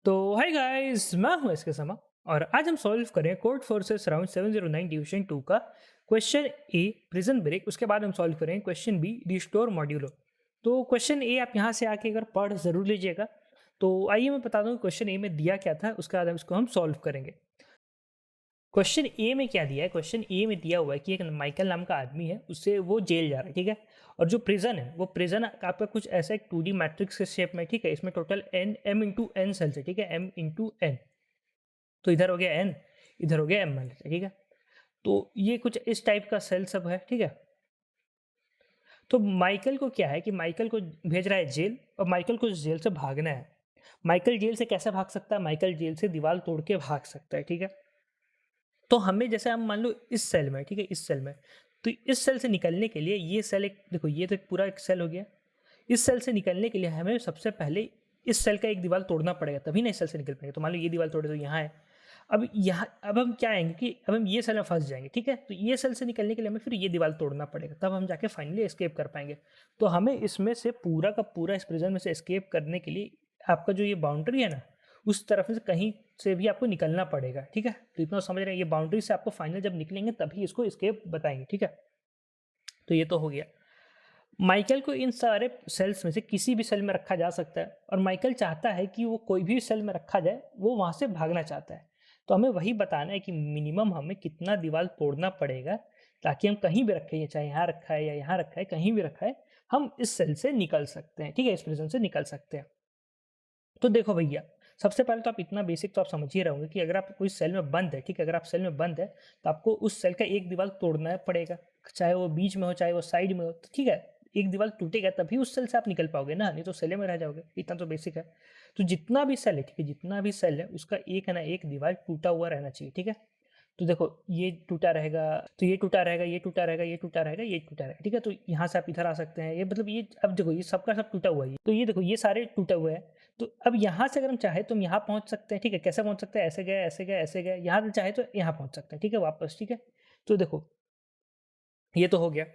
तो hi guys, मैं हूं इसके समा और आज हम सॉल्व करें कोड फोर्सेस राउंड 709 डिवीजन 2 का क्वेश्चन ए प्रिजन ब्रेक। उसके बाद हम सॉल्व करें क्वेश्चन बी रिस्टोर मॉड्यूलो। तो क्वेश्चन ए आप यहां से आके अगर पढ़ जरूर लीजिएगा। तो आइए मैं बता दूं क्वेश्चन ए में दिया क्या था, उसके बाद इसको हम सॉल्व करेंगे। क्वेश्चन ए में क्या दिया है? क्वेश्चन ए में दिया हुआ है कि एक माइकल नाम का आदमी है, उससे वो जेल जा रहा है, ठीक है। और जो प्रिजन है वो प्रिजन आपका कुछ ऐसा एक 2D मैट्रिक्स के शेप में, ठीक है। इसमें total N M into N cells है, ठीक है, एम इंटू एन। तो इधर हो गया एन, इधर हो गया एम मान लेते हैं, ठीक है। तो ये कुछ इस टाइप का सेल सब है, ठीक है। तो माइकल को क्या है कि माइकल को भेज रहा है जेल, और माइकल को जेल से भागना है। माइकल जेल से कैसे भाग सकता है? माइकल जेल से दीवार तोड़ के भाग सकता है, ठीक है। तो हमें जैसे हम मान लो इस सेल में, ठीक है, इस सेल में, तो इस सेल से निकलने के लिए ये सेल एक, देखो ये तो एक पूरा एक सेल हो गया। इस सेल से निकलने के लिए हमें सबसे पहले इस सेल का एक दीवार तोड़ना पड़ेगा, तभी ना इस सेल से निकल पाएंगे। तो मान लो ये दीवार तोड़े तो यहाँ है। अब हम क्या आएंगे कि अब हम ये सेल में फंस जाएंगे, ठीक है। तो ये सेल से निकलने के लिए हमें फिर ये दीवार तोड़ना पड़ेगा, तब हम जाके फाइनली एस्केप कर पाएंगे। तो हमें इसमें से पूरा का पूरा इस प्रिजन में से एस्केप करने के लिए आपका जो ये बाउंड्री है ना, उस तरफ से कहीं से भी आपको निकलना पड़ेगा, ठीक है। तो इतना समझ रहे हैं, ये बाउंड्री से आपको फाइनल जब निकलेंगे तभी इसको एस्केप बताएंगे, ठीक है। तो ये तो हो गया। माइकल को इन सारे सेल्स में से किसी भी सेल में रखा जा सकता है, और माइकल चाहता है कि वो कोई भी सेल में रखा जाए, वो वहाँ से भागना चाहता है। तो हमें वही बताना है कि मिनिमम हमें कितना दीवार तोड़ना पड़ेगा ताकि हम कहीं भी रखें, चाहे यहाँ रखा है या यहाँ रखा है, कहीं भी रखा है, हम इस सेल से निकल सकते हैं, ठीक है, इस प्रिजन से निकल सकते हैं। तो देखो भैया, सबसे पहले तो आप इतना बेसिक तो आप समझ ही रहोगे कि अगर आप कोई सेल में बंद है, ठीक है, अगर आप सेल में बंद है तो आपको उस सेल का एक दीवार तोड़ना पड़ेगा, चाहे वो बीच में हो चाहे वो साइड में हो, तो ठीक है। एक दीवार टूटेगा तभी उस सेल से आप निकल पाओगे ना, नहीं तो सेल में रह जाओगे। इतना तो बेसिक है। तो जितना भी सेल है, ठीक है, जितना भी सेल है उसका एक है ना एक दीवार टूटा हुआ रहना चाहिए, ठीक है। तो देखो ये टूटा रहेगा, तो ये टूटा रहेगा, ये टूटा रहेगा, ये टूटा रहेगा, ये टूटा रहेगा, ठीक है। तो यहाँ से आप इधर आ सकते हैं, ये मतलब ये अब देखो ये सबका सब टूटा हुआ है। तो ये देखो ये सारे टूटे हुए हैं। तो अब यहाँ से अगर हम चाहे तो हम यहाँ पहुँच सकते हैं, ठीक है। कैसे पहुँच सकते हैं? ऐसे गए, ऐसे गए, ऐसे गए, यहाँ से चाहे तो यहाँ पहुँच सकते हैं, ठीक है, वापस, ठीक है। तो देखो ये तो हो गया।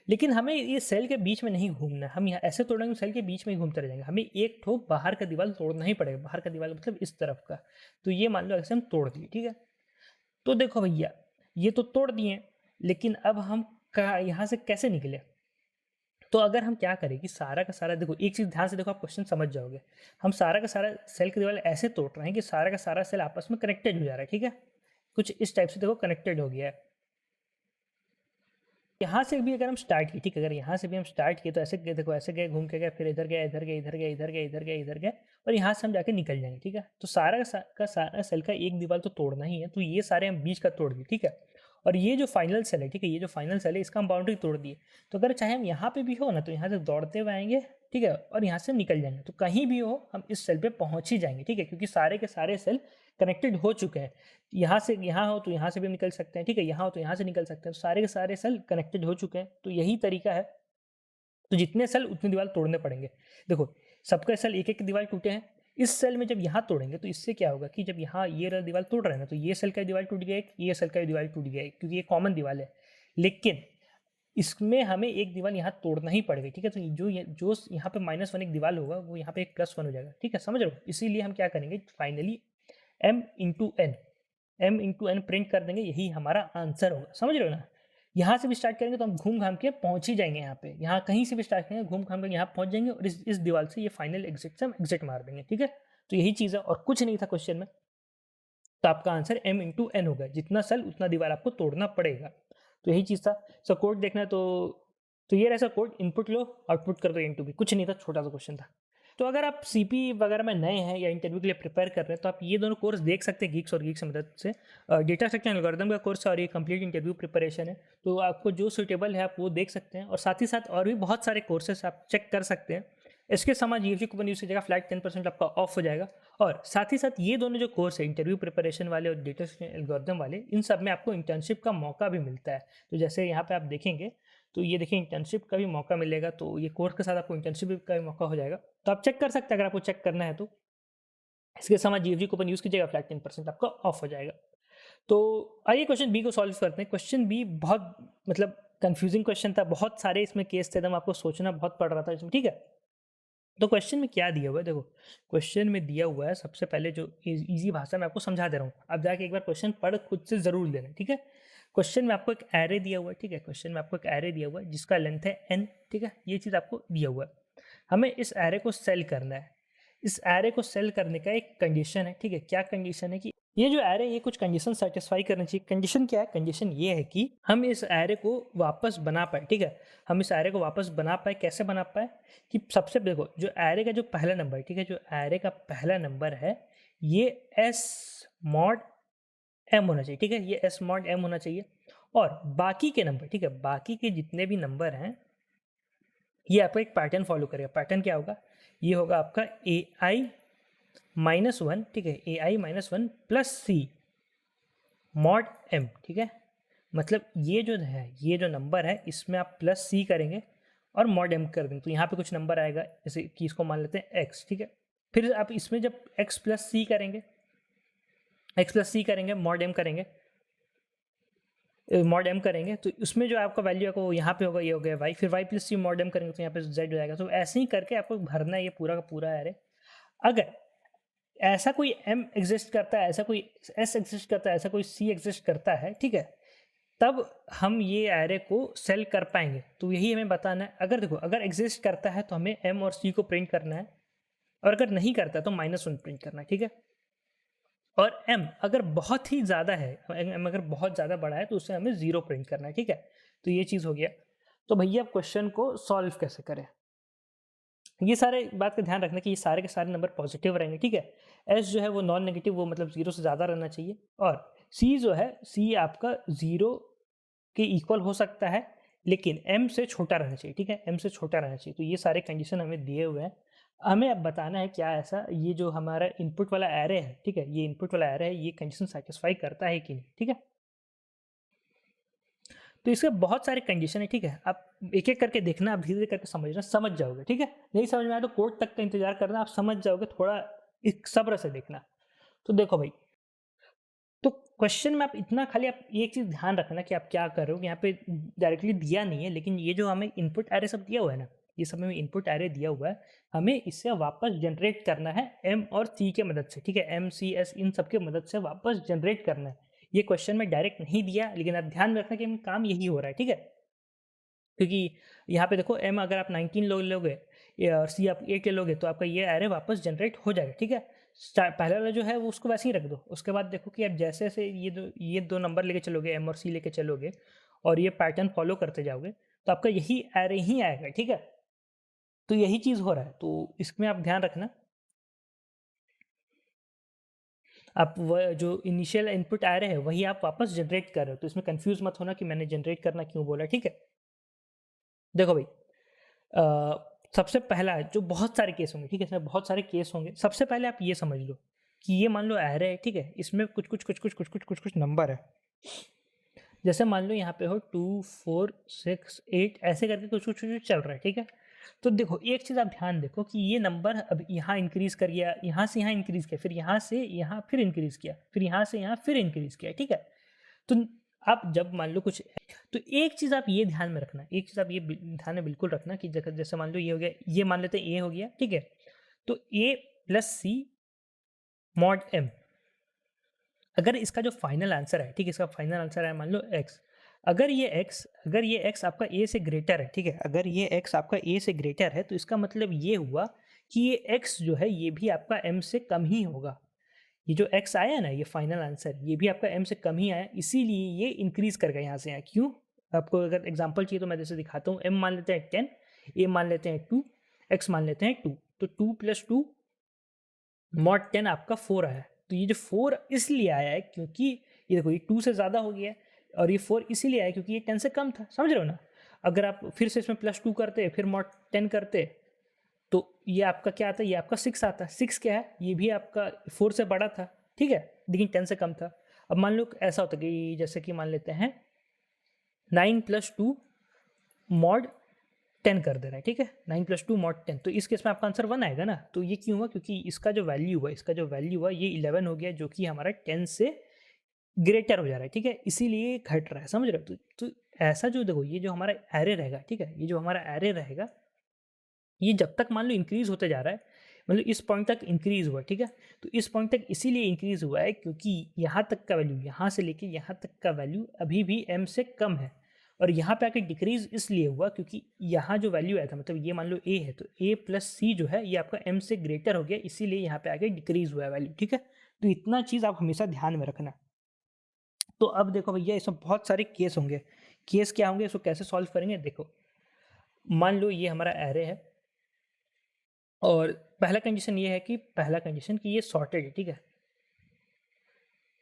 लेकिन हमें ये सेल के बीच में नहीं घूमना है, हम यहाँ ऐसे तोड़ेंगे सेल के बीच में ही घूमते रह जाएंगे। हमें एक ठोक बाहर का दीवार तोड़ना ही पड़ेगा, बाहर का दीवार मतलब इस तरफ का। तो ये मान लो ऐसे हम तोड़ दिए, ठीक है। तो देखो भैया, ये तो तोड़ दिए, लेकिन अब हम यहाँ से कैसे निकले? तो अगर हम क्या करें कि सारा का सारा, देखो एक चीज़ ध्यान से देखो, आप क्वेश्चन समझ जाओगे। हम सारा का सारा सेल की दीवार ऐसे तोड़ रहे हैं कि सारा का सारा सेल आपस में कनेक्टेड हो जा रहा है, ठीक है। कुछ इस टाइप से देखो कनेक्टेड हो गया है। यहाँ से भी अगर हम स्टार्ट किए, ठीक है, अगर यहाँ से भी हम स्टार्ट किए तो ऐसे गए, देखो ऐसे गए, घूम के गए, फिर इधर गए, इधर गए, इधर गए, इधर गए, इधर गए, इधर गए, और यहाँ से हम जाके निकल जाएंगे, ठीक है। तो सारा का सारा सेल का एक दीवार तो तोड़ना ही है, तो ये सारे हम बीच का तोड़ दिए, ठीक है। और ये जो फाइनल सेल है, ठीक है, ये जो फाइनल सेल है इसका हम बाउंड्री तोड़ दिए। तो अगर चाहे हम यहाँ पे भी हो ना, तो यहाँ से दौड़ते हुए आएंगे, ठीक है, और यहाँ से निकल जाएंगे। तो कहीं भी हो हम इस सेल पे पहुँच ही जाएंगे, ठीक है, क्योंकि सारे के सारे सेल कनेक्टेड हो चुके हैं। यहाँ से यहाँ हो तो यहाँ से भी निकल सकते हैं, ठीक है, यहाँ हो तो यहाँ से निकल सकते हैं। तो सारे के सारे सेल कनेक्टेड हो चुके हैं, तो यही तरीका है। तो जितने सेल उतनी दीवार तोड़ने पड़ेंगे। देखो सबके सेल एक एक दीवार टूटे हैं। इस सेल में जब यहाँ तोड़ेंगे तो इससे क्या होगा कि जब यहाँ ये दीवार तोड़ रहे हैं ना, तो ये सेल का दीवार टूट गया, ये सेल का दीवार टूट गया, क्योंकि ये कॉमन दीवार है। लेकिन इसमें हमें एक दीवार यहाँ तोड़ना ही पड़ेगा, ठीक है। तो जो यहाँ पे -1 एक दीवार होगा, वो यहाँ पे एक +1 हो जाएगा, ठीक है, समझ रहे हो। इसीलिए हम क्या करेंगे, finally m into n print कर देंगे, यही हमारा आंसर होगा, समझ रहे हो ना। यहाँ से भी स्टार्ट करेंगे तो हम घूम घाम के पहुँच ही जाएंगे यहाँ पे। यहाँ कहीं से भी स्टार्ट करेंगे, घूम घाम के यहाँ पहुँच जाएंगे, और इस दीवार से ये फाइनल एग्जिट से हम एग्जिट मार देंगे, ठीक है। तो यही चीज़ है और कुछ नहीं था क्वेश्चन में। तो आपका आंसर m/n होगा, जितना सेल उतना दीवार आपको तोड़ना पड़ेगा। तो यही चीज़ था। सो कोड देखना है तो ये रहा कोड, इनपुट लो आउटपुट कर दो इनटू बी। कुछ नहीं था, छोटा सा क्वेश्चन था। तो अगर आप सीपी वगैरह में नए हैं या इंटरव्यू के लिए प्रिपेयर कर रहे हैं तो आप ये दोनों कोर्स देख सकते हैं, गीक्स और गीक्स की मदद से। डेटा स्ट्रक्चर एल्गोरिथम का कोर्स और ये कंप्लीट इंटरव्यू प्रिपरेशन है, तो आपको जो सूटेबल है आप वो देख सकते हैं। और साथ ही साथ और भी बहुत सारे कोर्सेस आप चेक कर सकते हैं। इसके समान यूजी कूपन यूज कीजिएगा, फ्लैट 10% आपका ऑफ हो जाएगा। और साथ ही साथ ये दोनों जो कोर्स है, इंटरव्यू प्रिपरेशन वाले और डेटा एल्गोरिथम वाले, इन सब में आपको इंटर्नशिप का मौका भी मिलता है। तो जैसे यहाँ पे आप देखेंगे तो ये देखिए इंटर्नशिप का भी मौका मिलेगा, तो ये कोर्स के साथ आपको इंटर्नशिप का भी मौका हो जाएगा। तो आप चेक कर सकते हैं अगर आपको चेक करना है तो। इसके समान यूजी कूपन यूज कीजिएगा, फ्लैट 10% आपका ऑफ हो जाएगा। तो आइए क्वेश्चन बी को सॉल्व करते हैं। क्वेश्चन बी बहुत मतलब कंफ्यूजिंग क्वेश्चन था, बहुत सारे इसमें केस थे, एकदम आपको सोचना बहुत पड़ रहा था इसमें, ठीक है। तो क्वेश्चन में क्या दिया हुआ है, देखो क्वेश्चन में दिया हुआ है, सबसे पहले जो इजी भाषा में आपको समझा दे रहा हूँ, अब जाके एक बार क्वेश्चन पढ़ खुद से जरूर लेना, ठीक है। क्वेश्चन में आपको एक एरे दिया हुआ है, ठीक है, क्वेश्चन में आपको एक एरे दिया हुआ है जिसका लेंथ है n, ठीक है, ये चीज़ आपको दिया हुआ है। हमें इस एरे को सेल करना है। इस एरे को सेल करने का एक कंडीशन है, ठीक है। क्या कंडीशन है कि ये जो एरे ये कुछ कंडीशन सेटिस्फाई करनी चाहिए। कंडीशन क्या है? कंडीशन ये है कि हम इस एरे को वापस बना पाए, ठीक है। हम इस एरे को वापस बना पाए, कैसे बना पाए कि सबसे देखो जो एरे का जो पहला नंबर, ठीक है, जो एरे का पहला नंबर है ये एस मॉड एम होना चाहिए, ठीक है, ये एस मॉड एम होना चाहिए। और बाकी के नंबर, ठीक है, बाकी के जितने भी नंबर हैं ये आपका एक पैटर्न फॉलो करेगा। पैटर्न क्या होगा? ये होगा आपका ए आई -1, ठीक है, ए आई -1 प्लस सी मॉड एम, ठीक है। मतलब ये जो है, ये जो नंबर है इसमें आप प्लस सी करेंगे और मॉड एम कर देंगे, तो यहाँ पे कुछ नंबर आएगा, जैसे कि इसको मान लेते हैं एक्स, ठीक है। फिर आप इसमें जब एक्स प्लस सी करेंगे, एक्स प्लस सी करेंगे, मॉड एम करेंगे, मॉड एम करेंगे तो उसमें जो आपका वैल्यू है वो यहाँ पे होगा, ये हो गया वाई, फिर वाई प्लस सी मॉड एम करेंगे तो यहाँ पे जेड हो जाएगा। तो ऐसे ही करके आपको भरना है ये पूरा का पूरा एरे। अगर ऐसा कोई एम एग्जिस्ट करता है, ऐसा कोई एस एग्जिस्ट करता है, ऐसा कोई सी एग्जिस्ट करता है, ठीक है, तब हम ये एरे को सेल कर पाएंगे। तो यही हमें बताना है। अगर देखो अगर एग्जिस्ट करता है तो हमें एम और सी को प्रिंट करना है, और अगर नहीं करता तो -1 प्रिंट करना है, ठीक है। और m अगर बहुत ही ज़्यादा है, m अगर बहुत ज़्यादा बड़ा है तो उससे हमें 0 प्रिंट करना है, ठीक है। तो ये चीज़ हो गया। तो भैया क्वेश्चन को सॉल्व कैसे करें, ये सारे बात का ध्यान रखना कि ये सारे के सारे नंबर पॉजिटिव रहेंगे, ठीक है। s जो है वो नॉन नेगेटिव, वो मतलब 0 से ज़्यादा रहना चाहिए। और c जो है, c आपका 0 के इक्वल हो सकता है लेकिन m से छोटा रहना चाहिए, ठीक है, m से छोटा रहना चाहिए। तो ये सारे कंडीशन हमें दिए हुए हैं। हमें अब बताना है क्या ऐसा ये जो हमारा इनपुट वाला एरे है, ठीक है, ये इनपुट वाला एरे है, ये कंडीशन सेटिस्फाई करता है कि नहीं, ठीक है। तो इसके बहुत सारे कंडीशन है, ठीक है। आप एक एक करके देखना, आप धीरे धीरे करके समझना, समझ जाओगे, ठीक है। नहीं समझ में आया तो कोड तक का इंतजार करना, आप समझ जाओगे, थोड़ा एक सब्र से देखना। तो देखो भाई, तो क्वेश्चन में आप इतना खाली आप एक चीज़ ध्यान रखना कि आप क्या कर रहे हो। यहाँ पे डायरेक्टली दिया नहीं है लेकिन ये जो हमें इनपुट एरे सब दिया हुआ है ना, ये सब हमें इनपुट एरे दिया हुआ है, हमें इससे वापस जनरेट करना है एम और सी के मदद से, ठीक है, एम सी एस इन सब के मदद से वापस जनरेट करना है। ये क्वेश्चन में डायरेक्ट नहीं दिया लेकिन आप ध्यान रखना कि काम यही हो रहा है, ठीक है। क्योंकि यहाँ पे देखो एम अगर आप 19 लोगे और सी आप 8 ले लोगे तो आपका ये एरे वापस जनरेट हो जाएगा, ठीक है। पहले वाला जो है वो उसको वैसे ही रख दो। उसके बाद देखो कि आप जैसे जैसे ये दो नंबर लेके चलोगे, एम और सी लेके चलोगे और ये पैटर्न फॉलो करते जाओगे तो आपका यही एरे ही आएगा, ठीक है। तो यही चीज़ हो रहा है, तो इसमें आप ध्यान रखना। आप वह जो इनिशियल इनपुट एरे है वही आप वापस जनरेट कर रहे हो, तो इसमें कंफ्यूज मत होना कि मैंने जनरेट करना क्यों बोला, ठीक है। देखो भाई, सबसे पहला जो बहुत सारे केस होंगे, ठीक है, इसमें बहुत सारे केस होंगे। सबसे पहले आप ये समझ लो कि ये मान लो एरे है, ठीक है, इसमें कुछ नंबर है। जैसे मान लो यहाँ पे हो 2 4 6 8 ऐसे करके कुछ कुछ कुछ चल रहा है, ठीक है। तो देखो एक चीज़ आप ध्यान देखो कि ये नंबर अब यहाँ इंक्रीज कर गया, यहाँ से यहाँ इंक्रीज किया, फिर यहाँ से यहाँ फिर इंक्रीज किया, फिर यहाँ से यहाँ फिर इंक्रीज किया, ठीक है। तो आप जब मान लो कुछ, तो एक चीज़ आप ये ध्यान में रखना, एक चीज़ आप ये ध्यान में बिल्कुल रखना कि जैसे मान लो ये हो गया, ये मान लेते हैं ए हो गया, ठीक है। तो ए प्लस सी मॉड एम, अगर इसका जो फाइनल आंसर है, ठीक है, इसका फाइनल आंसर है मान लो एक्स। अगर ये एक्स आपका ए से ग्रेटर है, ठीक है, अगर ये एक्स आपका ए से ग्रेटर है तो इसका मतलब ये हुआ कि ये एक्स जो है ये भी आपका एम से कम ही होगा। ये जो एक्स आया ना, ये फाइनल आंसर, ये भी आपका एम से कम ही आया, इसीलिए ये इंक्रीज कर गया यहाँ से यहाँ। क्यों? आपको अगर एग्जांपल चाहिए तो मैं जैसे दिखाता हूँ। एम मान लेते हैं 10, ए मान लेते हैं 2, एक्स मान लेते हैं 2, तो 2 + 2 मॉड 10 आपका 4 आया। तो ये जो 4 इसलिए आया है क्योंकि ये देखो ये 2 से ज़्यादा हो गया है, और ये 4 इसीलिए आया क्योंकि ये 10 से कम था। समझ रहे हो ना? अगर आप फिर से इसमें +2 करते, फिर मॉड 10 करते, तो ये आपका क्या आता है? ये आपका 6 आता है। 6 क्या है? ये भी आपका 4 से बड़ा था, ठीक है, लेकिन 10 से कम था। अब मान लो ऐसा होता है कि जैसे कि मान लेते हैं 9 + 2 मॉड 10 कर दे रहा है, ठीक है, 9 + 2 मॉड 10। तो इस केस में आपका आंसर 1 आएगा ना। तो ये क्यों हुआ? क्योंकि इसका जो वैल्यू हुआ ये 11 हो गया, जो कि हमारा 10 से ग्रेटर हो जा रहा है, ठीक है, इसीलिए घट रहा है। समझ रहे हो? तो ऐसा जो देखो ये जो हमारा एरे रहेगा, ठीक है, ये जो हमारा एरे रहेगा, ये जब तक मान लो इंक्रीज होते जा रहा है, मतलब इस पॉइंट तक इंक्रीज हुआ, ठीक है, तो इस पॉइंट तक इसीलिए इंक्रीज हुआ है क्योंकि यहाँ तक का वैल्यू, यहाँ से लेके यहाँ तक का वैल्यू अभी भी m से कम है, और यहाँ पे आके डिक्रीज इसलिए हुआ क्योंकि यहाँ जो वैल्यू आया था, मतलब ये मान लो a है, तो a प्लस c जो है ये आपका m से ग्रेटर हो गया, इसीलिए यहाँ पे आके डिक्रीज हुआ है वैल्यू, ठीक है। तो इतना चीज़ आप हमेशा ध्यान में रखना। तो अब देखो भैया, इसमें बहुत सारे केस होंगे। केस क्या होंगे, इसको कैसे सॉल्व करेंगे, देखो मान लो ये हमारा एरे है, और पहला कंडीशन ये है कि ये सॉर्टेड है, ठीक है।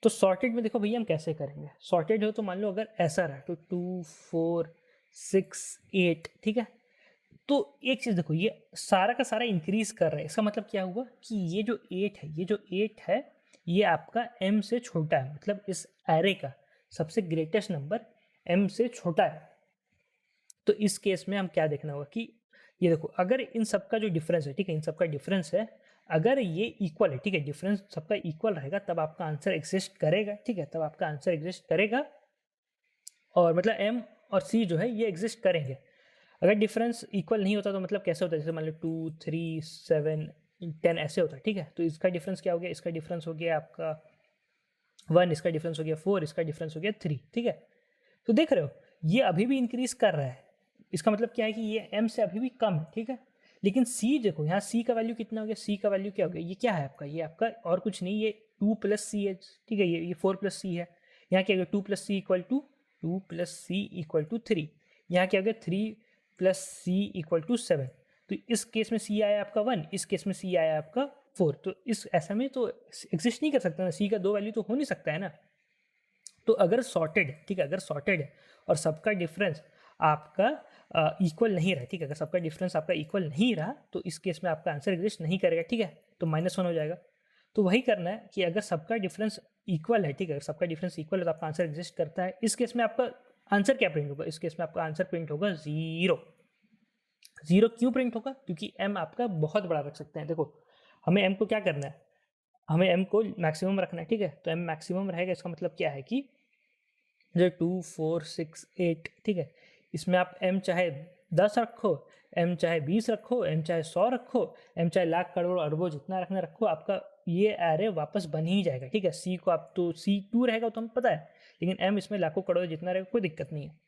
तो सॉर्टेड में देखो भैया हम कैसे करेंगे, सॉर्टेड हो तो मान लो अगर ऐसा रहा तो 2 4 6 8, ठीक है। तो एक चीज़ देखो, ये सारा का सारा इंक्रीज कर रहा है, इसका मतलब क्या हुआ कि ये जो 8 है, ये आपका m से छोटा है, मतलब इस एरे का सबसे ग्रेटेस्ट नंबर m से छोटा है। तो इस केस में हम क्या देखना होगा कि ये देखो, अगर इन सबका जो डिफरेंस है, ठीक है, इन सबका डिफरेंस है, अगर ये इक्वल है, ठीक है, डिफरेंस सबका इक्वल रहेगा, तब आपका आंसर एग्जिस्ट करेगा, ठीक है, तब आपका आंसर एग्जिस्ट करेगा, और मतलब m और c जो है ये एग्जिस्ट करेंगे। अगर डिफरेंस इक्वल नहीं होता तो मतलब कैसे होता है, जैसे मान लो 2 3 7 10 ऐसे होता है, ठीक है। तो इसका डिफरेंस क्या हो गया, इसका डिफरेंस हो गया आपका 1, इसका डिफरेंस हो गया 4, इसका डिफरेंस हो गया 3, ठीक है। तो देख रहे हो ये अभी भी इंक्रीज कर रहा है, इसका मतलब क्या है कि ये m से अभी भी कम है, ठीक है। लेकिन c देखो, यहाँ c का वैल्यू कितना हो गया, c का वैल्यू क्या हो गया, ये क्या है आपका, ये आपका और कुछ नहीं, ये 2 प्लस सी है, ठीक है, ये 4 प्लस सी है। यहाँ क्या हो गया, 2 प्लस सी इक्वल टू 3, यहाँ क्या हो गया 3 प्लस सी इक्वल टू 7। तो इस केस में c आया आपका 1, इस केस में c आया आपका 4। तो इस ऐसा में तो एग्जिस्ट नहीं कर सकता ना, c का 2 वैल्यू तो हो नहीं सकता है ना। तो अगर सॉर्टेड है, ठीक है, अगर सॉर्टेड है और सबका डिफरेंस आपका इक्वल नहीं रहा, ठीक है, अगर सबका डिफरेंस आपका इक्वल नहीं रहा तो इस केस में आपका आंसर एग्जिस्ट नहीं करेगा, ठीक है, तो -1 हो जाएगा। तो वही करना है कि अगर सबका डिफरेंस इक्वल है, ठीक है, अगर सबका डिफरेंस इक्वल है तो आपका आंसर एग्जिस्ट करता है। इस केस में आपका आंसर क्या प्रिंट होगा, इस केस में आपका आंसर प्रिंट होगा 0। 0 क्यों प्रिंट होगा, क्योंकि m आपका बहुत बड़ा रख सकते हैं। देखो हमें m को क्या करना है, हमें m को मैक्सिमम रखना है, ठीक है, तो m मैक्सिमम रहेगा, इसका मतलब क्या है कि जो 2 4 6 8, ठीक है, इसमें आप m चाहे 10 रखो, m चाहे 20 रखो, m चाहे 100 रखो, m चाहे लाख करोड़ अरबों जितना रखना रखो, आपका ये एरे वापस बन ही जाएगा, ठीक है। c को आप तो c2 रहेगा तो हमें पता है, लेकिन m इसमें लाखों करोड़ जितना रहेगा कोई दिक्कत नहीं है।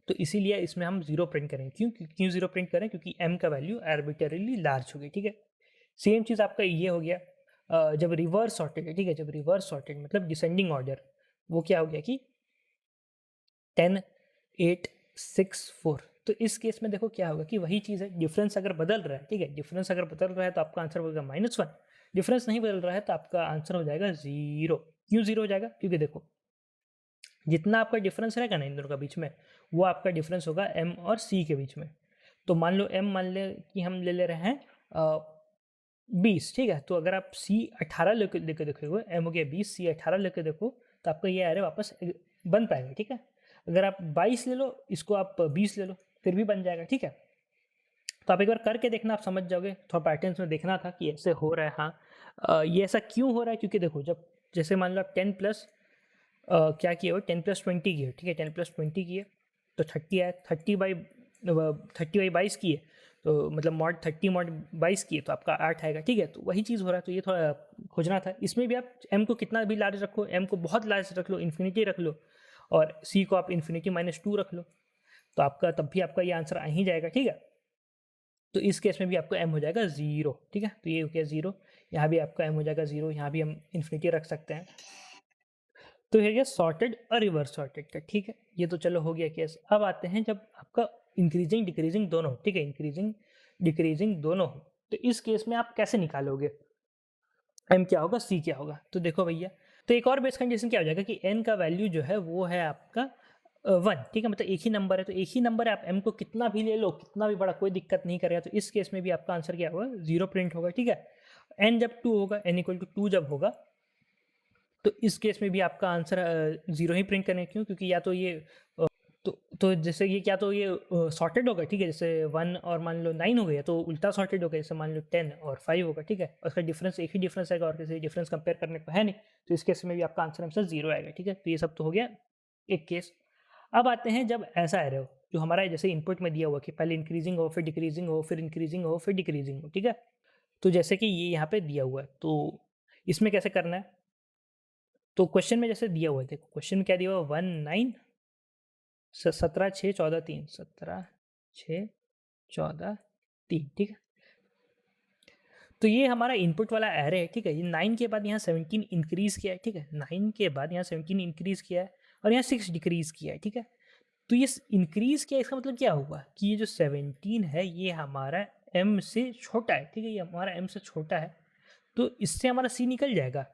तो इसीलिए इसमें हम 0 प्रिंट करेंगे। क्यों 0 प्रिंट करें, क्योंकि m का वैल्यू आर्बिटरीली लार्ज हो गई, ठीक है। सेम चीज़ आपका ये हो गया जब रिवर्स सॉर्टेड है, ठीक है, जब रिवर्स सॉर्टेड मतलब डिसेंडिंग ऑर्डर, वो क्या हो गया कि 10 8 6 4। तो इस केस में देखो क्या होगा कि वही चीज़ है, डिफरेंस अगर बदल रहा है, ठीक है, डिफरेंस अगर बदल रहा है तो आपका आंसर होगा -1, डिफरेंस नहीं बदल रहा है तो आपका आंसर हो जाएगा 0। क्यों 0 हो जाएगा, क्योंकि देखो जितना आपका डिफरेंस रहेगा ना इन दोनों का बीच में, वो आपका डिफरेंस होगा m और c के बीच में। तो मान लो m, मान ले कि हम ले रहे हैं 20, ठीक है, तो अगर आप c 18 लेके देखोगे, m हो गया 20, c 18 लेके देखो, तो आपका ये एरे वापस बन पाएगा, ठीक है। अगर आप 22 ले लो, इसको आप 20 ले लो, फिर भी बन जाएगा, ठीक है। तो आप एक बार करके देखना, आप समझ जाओगे, थोड़ा पैटर्न्स में देखना था कि ऐसे हो रहा है। हाँ ये ऐसा क्यों हो रहा है, क्योंकि देखो जब जैसे मान लो आप 10 प्लस क्या किए हो, 10 प्लस 20 किए, ठीक है, 10 प्लस 20 किए तो 30 आया, 30/22 किए तो मतलब मॉड 30 मॉड 22 किए तो आपका 8 आएगा, ठीक है। तो वही चीज़ हो रहा है, तो ये थोड़ा खोजना था। इसमें भी आप m को कितना भी लार्ज रखो, m को बहुत लार्ज रख लो, इन्फिनिटी रख लो, और c को आप इन्फिनिटी -2 रख लो, तो आपका तब भी आपका ये आंसर आ ही जाएगा, ठीक है। तो इस केस में भी आपका m हो जाएगा 0, ठीक है, तो ये हो गया 0, यहाँ भी आपका m हो जाएगा 0, यहाँ भी हम इन्फिनिटी रख सकते हैं। तो ये गया सॉर्टेड और रिवर्स सॉर्टेड का, ठीक है, ये तो चलो हो गया केस। अब आते हैं जब आपका इंक्रीजिंग डिक्रीजिंग दोनों हो, ठीक है, इंक्रीजिंग डिक्रीजिंग दोनों हो, तो इस केस में आप कैसे निकालोगे, m क्या होगा, c क्या होगा। तो देखो भैया, तो एक और बेस कंडीशन क्या हो जाएगा कि n का वैल्यू जो है वो है आपका 1, ठीक है, मतलब एक ही नंबर है, तो एक ही नंबर है, आप m को कितना भी ले लो, कितना भी बड़ा, कोई दिक्कत नहीं करेगा। तो इस केस में भी आपका आंसर क्या होगा, 0 प्रिंट होगा, ठीक है। n जब 2 होगा, n इक्वल टू 2 जब होगा, तो इस केस में भी आपका आंसर 0 ही प्रिंट करें। क्यों, क्योंकि या तो ये तो जैसे ये क्या, तो ये सॉर्टेड होगा, ठीक है, जैसे 1 और मान लो 9 हो गया तो उल्टा सॉर्टेड होगा, जैसे मान लो 10 और 5 होगा, ठीक है, और उसका डिफरेंस एक ही डिफरेंस आएगा और किसी डिफरेंस कंपेयर करने को है नहीं, तो इस केस में भी आपका आंसर हमेशा 0 आएगा, ठीक है। तो ये सब तो हो गया एक केस। अब आते हैं जब ऐसा एरे हो जो हमारा जैसे इनपुट में दिया हुआ कि पहले इंक्रीजिंग हो, फिर डिक्रीजिंग हो, फिर इंक्रीजिंग हो, फिर डिक्रीजिंग हो, ठीक है। तो जैसे कि ये यहाँ पे दिया हुआ है, तो इसमें कैसे करना है? तो क्वेश्चन में जैसे दिया हुआ है, देखो क्वेश्चन में क्या दिया हुआ है, 19 17 6 14 3, 17 6 14 3, ठीक है। तो ये हमारा इनपुट वाला एरे है, ठीक है। ये 9 के बाद यहाँ 17 इंक्रीज किया है, ठीक है। 9 के बाद यहाँ 17 इंक्रीज किया है और यहाँ 6 डिक्रीज किया है, ठीक है। तो ये इंक्रीज किया, इसका मतलब क्या हुआ कि ये जो 17 है ये हमारा m से छोटा है, ठीक है। ये हमारा m से छोटा है, तो इससे हमारा c निकल जाएगा।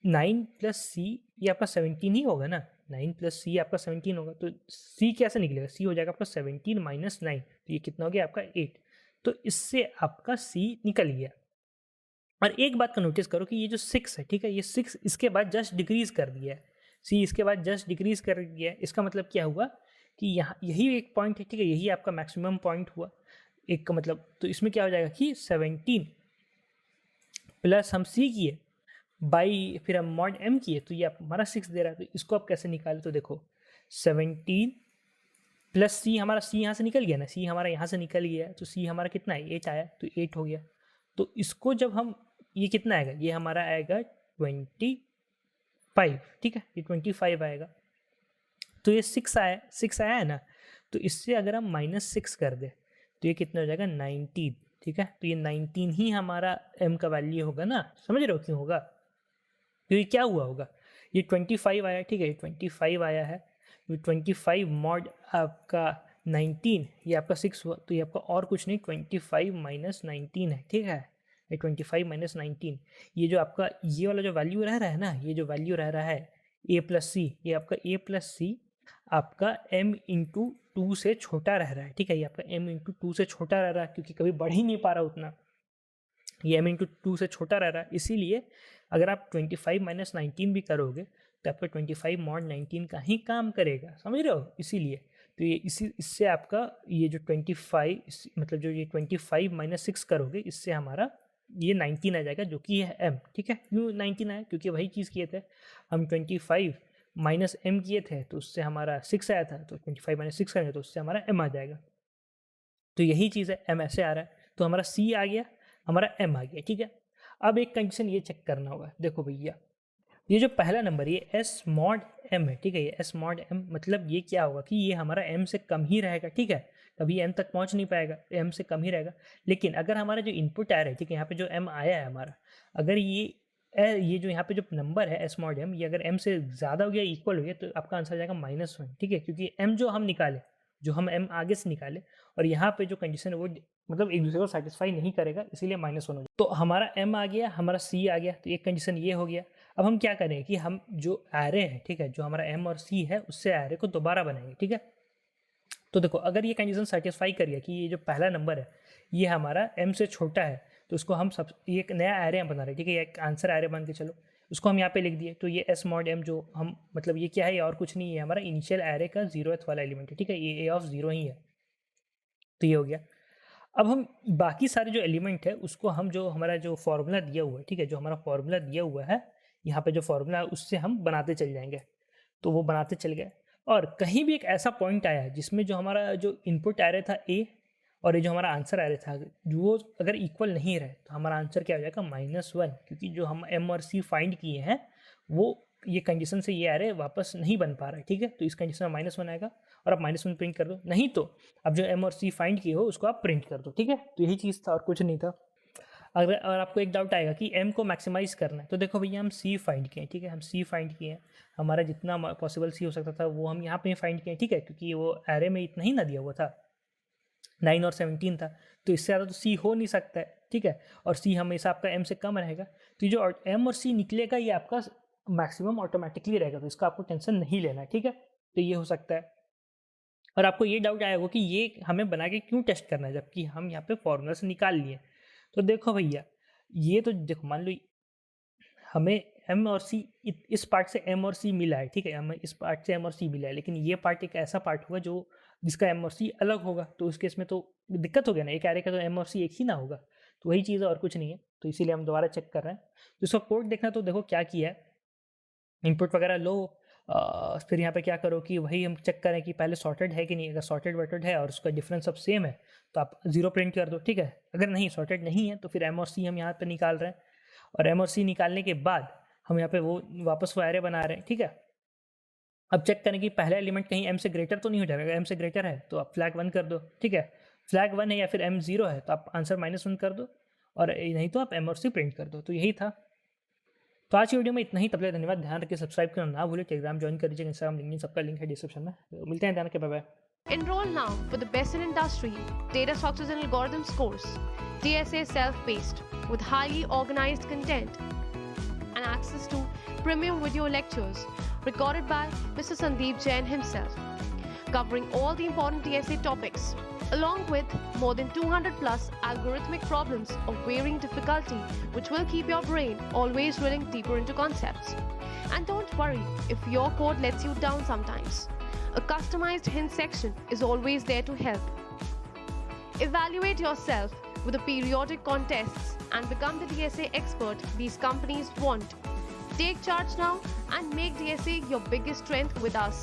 9 प्लस सी, ये आपका 17 ही होगा ना। 9 प्लस सी आपका 17 होगा, तो सी कैसे निकलेगा? सी हो जाएगा आपका 17 माइनस 9, तो ये कितना हो गया आपका 8। तो इससे आपका सी निकल गया। और एक बात का नोटिस करो कि ये जो 6 है, ठीक है, ये 6 इसके बाद जस्ट डिक्रीज कर दिया है। सी इसके बाद जस्ट डिक्रीज कर दिया है। इसका मतलब क्या हुआ कि यहाँ यही एक पॉइंट है, ठीक है, यही आपका मैक्सिमम पॉइंट हुआ एक का मतलब। तो इसमें क्या हो जाएगा कि 17 प्लस हम सी किए बाई फिर हम मॉड एम किए, तो ये आप हमारा 6 दे रहा है। तो इसको आप कैसे निकाले? तो देखो 17 प्लस सी, हमारा सी यहाँ से निकल गया ना, सी हमारा यहाँ से निकल गया, तो सी हमारा कितना है? 8 आया, तो 8 हो गया। तो इसको जब हम, ये कितना आएगा? ये हमारा आएगा 25, ठीक है, ये 25 आएगा। तो ये 6 आया, 6 आया है ना। तो इससे अगर हम -6 कर दे तो ये कितना हो जाएगा? 19, ठीक है। तो ये 19 ही हमारा m का वैल्यू होगा ना। समझ रहे हो क्यों होगा? क्योंकि क्या हुआ होगा, ये 25 आया, ठीक है, ये 25 आया है, तो 25 मॉड आपका 19, ये आपका 6 हुआ, तो ये आपका और कुछ नहीं 25 माइनस 19 है, ठीक है। ये 25 माइनस 19, ये जो आपका ये वाला जो वैल्यू रह रहा है ना, ये जो वैल्यू रह रहा है a प्लस सी, ये आपका a प्लस सी आपका m इंटू 2 से छोटा रह रहा है, ठीक है। ये आपका m इंटू 2 से छोटा रह रहा है क्योंकि कभी बढ़ ही नहीं पा रहा उतना, ये m इंटू 2 से छोटा रह रहा है। इसीलिए अगर आप 25 माइनस 19 भी करोगे तो आपका 25 मॉड 19 का ही काम करेगा, समझ रहे हो। इसीलिए तो ये इससे आपका ये जो 25 मतलब जो ये 25 माइनस 6 करोगे, इससे हमारा ये 19 आ जाएगा, जो कि है m, ठीक है। क्यों 19 आया? क्योंकि वही चीज़ किए थे हम, 25 माइनस m किए थे तो उससे हमारा 6 आया था, तो 25 माइनस 6 करेंगे तो उससे हमारा m आ जाएगा। तो यही चीज़ है, m ऐसे आ रहा है, तो हमारा c आ गया, हमारा m आ गया, ठीक है। अब एक कंडीशन ये चेक करना होगा, देखो भैया, ये जो पहला नंबर ये s मॉड m है, ठीक है। ये s मॉड m मतलब ये क्या होगा कि ये हमारा m से कम ही रहेगा, ठीक है। कभी m तक पहुंच नहीं पाएगा, m से कम ही रहेगा। लेकिन अगर हमारा जो इनपुट आ रहा है, ठीक है, यहाँ पे जो m आया है हमारा, अगर ये जो यहाँ पे जो नंबर है s मॉड m, ये अगर m से ज़्यादा हो गया, इक्वल हो गया, तो आपका आंसर जाएगा -1, ठीक है। क्योंकि m जो हम निकाले, जो हम m आगे से निकाले, और यहाँ पे जो कंडीशन है वो मतलब एक दूसरे को सेटिस्फाई नहीं करेगा, इसीलिए -1 हो जाए। तो हमारा m आ गया, हमारा c आ गया, तो एक कंडीशन ये हो गया। अब हम क्या करें कि हम जो एरे है, ठीक है, जो हमारा m और c है, उससे एरे को दोबारा बनाएंगे, ठीक है। तो देखो अगर ये कंडीशन सेटिस्फाई कर गया कि ये जो पहला नंबर है ये हमारा m से छोटा है, तो उसको हम सब ये एक नया एरे बना रहे हैं, ठीक है, एक आंसर एरे बन के चलो, उसको हम यहाँ पे लिख दिए। तो ये s मॉड m जो हम मतलब ये क्या है, ये और कुछ नहीं है, हमारा इनिशियल एरे का 0th वाला एलिमेंट है, ठीक है, ये a ऑफ 0 ही है। तो ये हो गया। अब हम बाकी सारे जो एलिमेंट है उसको हम जो हमारा जो फॉर्मूला दिया हुआ है, ठीक है, जो हमारा फॉर्मूला दिया हुआ है यहाँ पे जो फॉर्मूला है उससे हम बनाते चल जाएंगे। तो वो बनाते चल गए, और कहीं भी एक ऐसा पॉइंट आया जिसमें जो हमारा जो इनपुट आ रहा था ए, और ये जो हमारा आंसर आ रहा था जो वो अगर इक्वल नहीं रहे, तो हमारा आंसर क्या हो जाएगा? -1, क्योंकि जो हम m और c फाइंड किए हैं वो ये कंडीशन से ये एरे वापस नहीं बन पा रहा है, ठीक है। तो इस कंडीशन में -1 आएगा, और आप -1 प्रिंट कर दो, नहीं तो अब जो m और c फाइंड किए हो उसको आप प्रिंट कर दो, ठीक है। तो यही चीज़ था और कुछ नहीं था। अगर और आपको एक डाउट आएगा कि m को मैक्सिमाइज़ करना है, तो देखो भैया हम c फाइंड किए हैं, ठीक है, हम c फाइंड किए हैं, हमारा जितना पॉसिबल c हो सकता था वो हम यहाँ पे फाइंड किए हैं, ठीक है, क्योंकि वो एरे में इतना ही ना दिया हुआ था, 9 और 17 था, तो इससे ज़्यादा तो c हो नहीं सकता है, ठीक है। और c हमेशा आपका m से कम रहेगा, तो ये जो m और c निकलेगा ये आपका मैक्सिमम ऑटोमेटिकली रहेगा, तो इसका आपको टेंशन नहीं लेना है, ठीक है। तो ये हो सकता है। और आपको ये डाउट आएगा कि ये हमें बना के क्यों टेस्ट करना है जबकि हम यहाँ पे फॉर्मूला से निकाल लिए। तो देखो भैया, ये तो देखो मान लो हमें m और c इस पार्ट से m और c मिला है, ठीक है, हमें इस पार्ट से m और c मिला है, लेकिन ये पार्ट एक ऐसा पार्ट होगा जो जिसका m और c अलग होगा, तो उस केस में तो दिक्कत हो गया ना, एक एरे का तो m और c एक ही ना होगा। तो वही चीज़ है और कुछ नहीं है, तो इसीलिए हम दोबारा चेक कर रहे हैं। तो इसका कोड देखना, तो देखो क्या किया है, इनपुट वगैरह लो, फिर यहाँ पे क्या करो कि वही हम चेक करें कि पहले सॉर्टेड है कि नहीं। अगर सॉर्टेड वर्टेड है और उसका डिफरेंस सब सेम है तो आप 0 प्रिंट कर दो, ठीक है। अगर नहीं सॉर्टेड नहीं है तो फिर एम और सी हम यहाँ पे निकाल रहे हैं, और एम और सी निकालने के बाद हम यहाँ पे वो वापस वो एरे बना रहे हैं, ठीक है। अब चेक करें कि पहला एलिमेंट कहीं m से ग्रेटर तो नहीं हो जाएगा। अगर m से ग्रेटर है तो आप फ्लैग 1 कर दो, ठीक है। फ्लैग 1 है या फिर m 0 है तो आप आंसर -1 कर दो, और नहीं तो आप m और c प्रिंट कर दो। तो यही था। तो आज की वीडियो में इतना ही। तब तक धन्यवाद। ध्यान रखिए सब्सक्राइब करना ना भूलें। टेलीग्राम ज्वाइन कर लीजिए, इंस्टाग्राम लिंक सबका लिंक है डिस्क्रिप्शन में। तो मिलते हैं, ध्यान रखिए, bye bye. Enroll now for the best in industry data structures and algorithms course, DSA self-paced with highly organized content and access to premium video lectures recorded by Mr. Sandeep Jain himself, covering all the important DSA topics, along with more than 200 plus algorithmic problems of varying difficulty, which will keep your brain always drilling deeper into concepts. And don't worry if your code lets you down sometimes. A customized hint section is always there to help. Evaluate yourself with the periodic contests and become the DSA expert these companies want. Take charge now and make DSA your biggest strength with us.